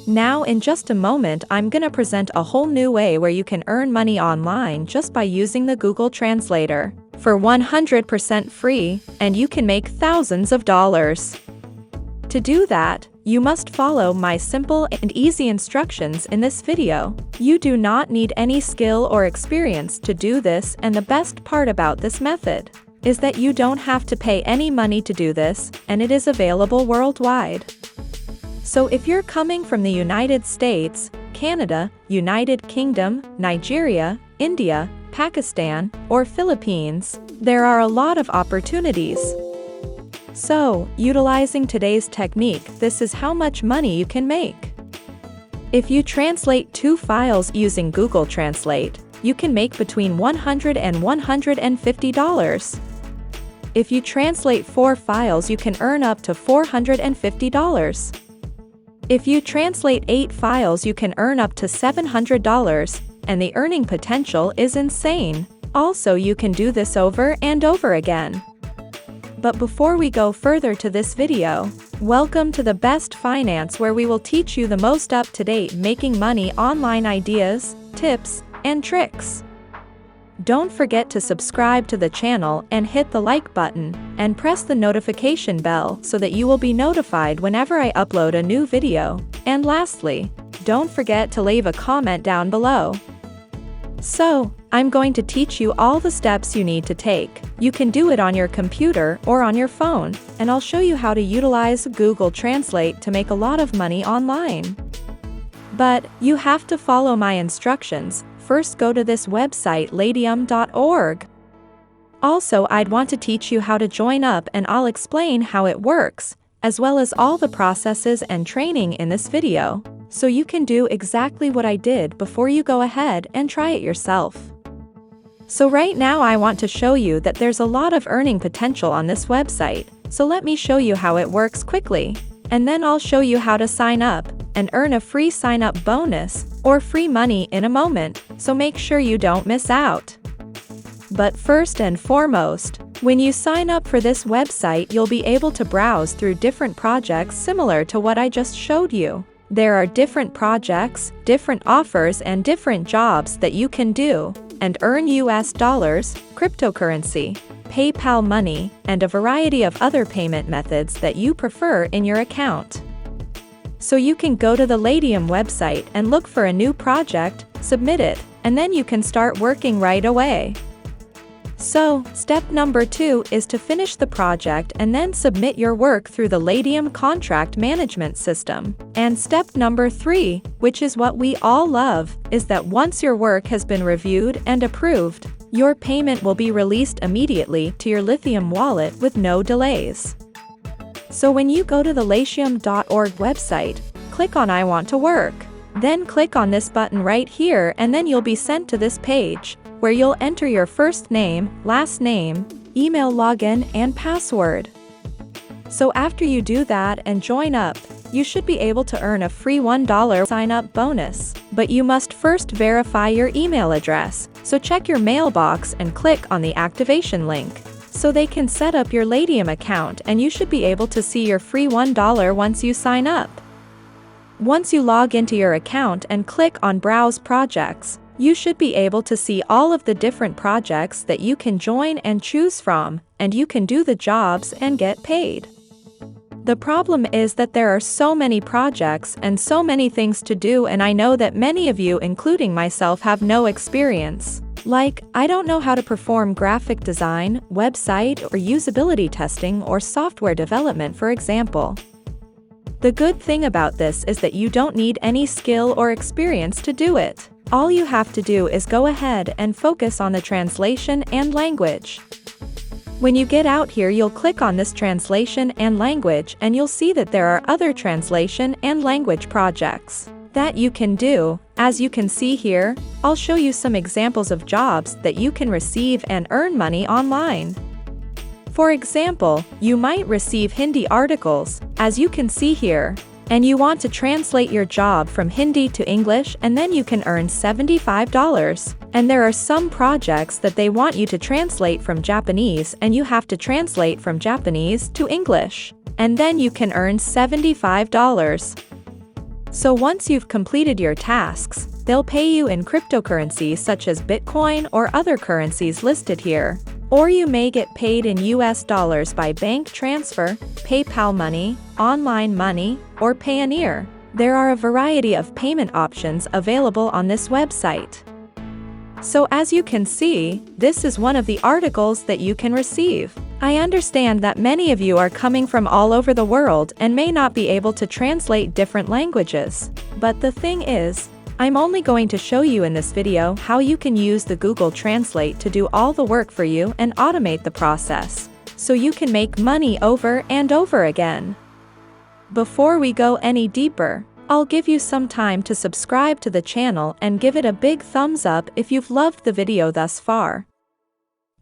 Now in just a moment I'm gonna present a whole new way where you can earn money online just by using the Google Translator. For 100% free, and you can make thousands of dollars. To do that, you must follow my simple and easy instructions in this video. You do not need any skill or experience to do this, and the best part about this method is that you don't have to pay any money to do this, and it is available worldwide. So if you're coming from the United States, Canada, United Kingdom, Nigeria, India, Pakistan, or Philippines, there are a lot of opportunities. So, utilizing today's technique, this is how much money you can make. If you translate 2 files using Google Translate, you can make between $100 and $150. If you translate 4 files, you can earn up to $450. If you translate 8 files, you can earn up to $700, and the earning potential is insane. Also, you can do this over and over again. But before we go further to this video, welcome to the best finance, where we will teach you the most up-to-date making money online ideas, tips, and tricks. Don't forget to subscribe to the channel and hit the like button, and press the notification bell so that you will be notified whenever I upload a new video. And lastly, don't forget to leave a comment down below. So, I'm going to teach you all the steps you need to take. You can do it on your computer or on your phone, and I'll show you how to utilize Google Translate to make a lot of money online. But, you have to follow my instructions. First, go to this website latium.org. Also, I'd want to teach you how to join up, and I'll explain how it works, as well as all the processes and training in this video, so you can do exactly what I did before you go ahead and try it yourself. So right now I want to show you that there's a lot of earning potential on this website, so let me show you how it works quickly, and then I'll show you how to sign up and earn a free sign-up bonus or free money in a moment, so make sure you don't miss out. But first and foremost, when you sign up for this website, you'll be able to browse through different projects similar to what I just showed you. There are different projects, different offers, and different jobs that you can do and earn US dollars, cryptocurrency, PayPal money, and a variety of other payment methods that you prefer in your account. So you can go to the Latium website and look for a new project, submit it, and then you can start working right away. So, step number 2 is to finish the project and then submit your work through the Latium contract management system. And step number 3, which is what we all love, is that once your work has been reviewed and approved, your payment will be released immediately to your Latium wallet with no delays. So when you go to the latium.org website, click on I want to work. Then click on this button right here, and then you'll be sent to this page, where you'll enter your first name, last name, email login, and password. So after you do that and join up, you should be able to earn a free $1 sign-up bonus. But you must first verify your email address, so check your mailbox and click on the activation link, so they can set up your Latium account, and you should be able to see your free $1 once you sign up. Once you log into your account and click on Browse Projects, you should be able to see all of the different projects that you can join and choose from, and you can do the jobs and get paid. The problem is that there are so many projects and so many things to do, and I know that many of you, including myself, have no experience. Like, I don't know how to perform graphic design, website or usability testing, or software development, for example. The good thing about this is that you don't need any skill or experience to do it. All you have to do is go ahead and focus on the translation and language. When you get out here, you'll click on this translation and language, and you'll see that there are other translation and language projects that you can do. As you can see here, I'll show you some examples of jobs that you can receive and earn money online. For example, you might receive Hindi articles, as you can see here, and you want to translate your job from Hindi to English, and then you can earn $75. And there are some projects that they want you to translate from Japanese, and you have to translate from Japanese to English, and then you can earn $75. So once you've completed your tasks, they'll pay you in cryptocurrency such as Bitcoin or other currencies listed here. Or you may get paid in US dollars by bank transfer, PayPal money, online money, or Payoneer. There are a variety of payment options available on this website. So as you can see, this is one of the articles that you can receive. I understand that many of you are coming from all over the world and may not be able to translate different languages. But the thing is, I'm only going to show you in this video how you can use the Google Translate to do all the work for you and automate the process, so you can make money over and over again. Before we go any deeper, I'll give you some time to subscribe to the channel and give it a big thumbs up if you've loved the video thus far.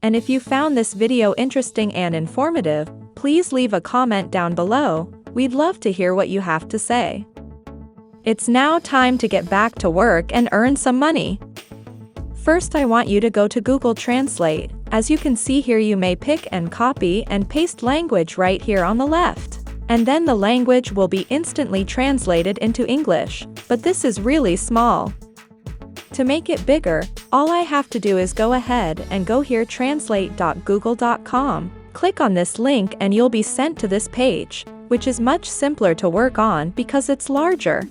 And if you found this video interesting and informative, please leave a comment down below. We'd love to hear what you have to say. It's now time to get back to work and earn some money. First, I want you to go to Google Translate. As you can see here, you may pick and copy and paste language right here on the left. And then the language will be instantly translated into English, but this is really small. To make it bigger, all I have to do is go ahead and go here translate.google.com. Click on this link and you'll be sent to this page, which is much simpler to work on because it's larger.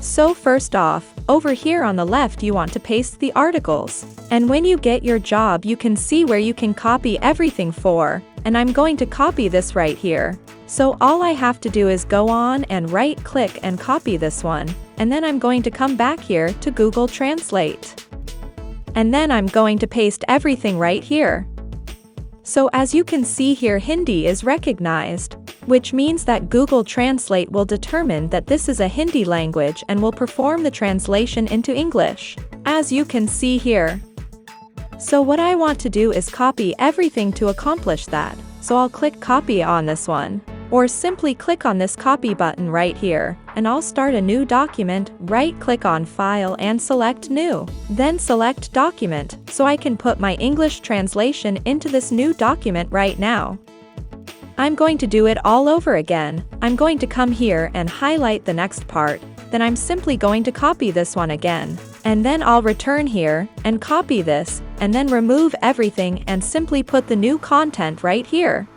So first off, over here on the left you want to paste the articles. And when you get your job you can see where you can copy everything for, and I'm going to copy this right here. So all I have to do is go on and right click and copy this one, and then I'm going to come back here to Google Translate. And then I'm going to paste everything right here. So as you can see here, Hindi is recognized, which means that Google Translate will determine that this is a Hindi language and will perform the translation into English, as you can see here. So what I want to do is copy everything to accomplish that, so I'll click copy on this one. Or simply click on this copy button right here, and I'll start a new document, right-click on File and select New. Then select Document, so I can put my English translation into this new document right now. I'm going to do it all over again. I'm going to come here and highlight the next part, then I'm simply going to copy this one again. And then I'll return here, and copy this, and then remove everything and simply put the new content right here.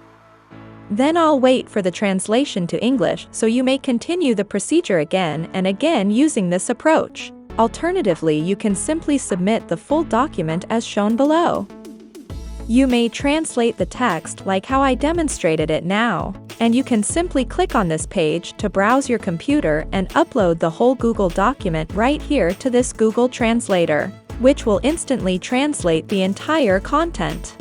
Then I'll wait for the translation to English, so you may continue the procedure again and again using this approach. Alternatively, you can simply submit the full document as shown below. You may translate the text like how I demonstrated it now, and you can simply click on this page to browse your computer and upload the whole Google document right here to this Google Translator, which will instantly translate the entire content.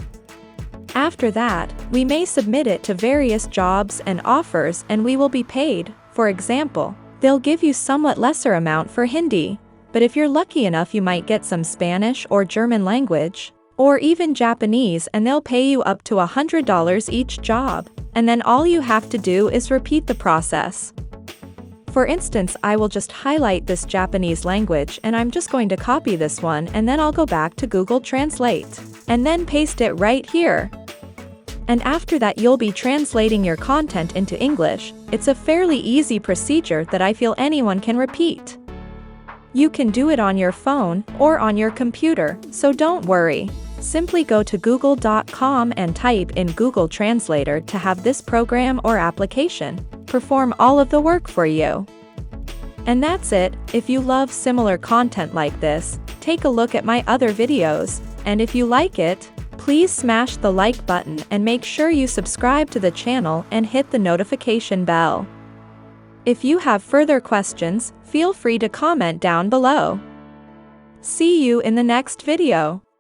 After that, we may submit it to various jobs and offers and we will be paid. For example, they'll give you somewhat lesser amount for Hindi, but if you're lucky enough you might get some Spanish or German language, or even Japanese, and they'll pay you up to $100 each job, and then all you have to do is repeat the process. For instance, I will just highlight this Japanese language and I'm just going to copy this one, and then I'll go back to Google Translate, and then paste it right here. And after that you'll be translating your content into English. It's a fairly easy procedure that I feel anyone can repeat. You can do it on your phone or on your computer, so don't worry. Simply go to google.com and type in Google Translator to have this program or application perform all of the work for you. And that's it. If you love similar content like this, take a look at my other videos, and if you like it, please smash the like button and make sure you subscribe to the channel and hit the notification bell. If you have further questions, feel free to comment down below. See you in the next video.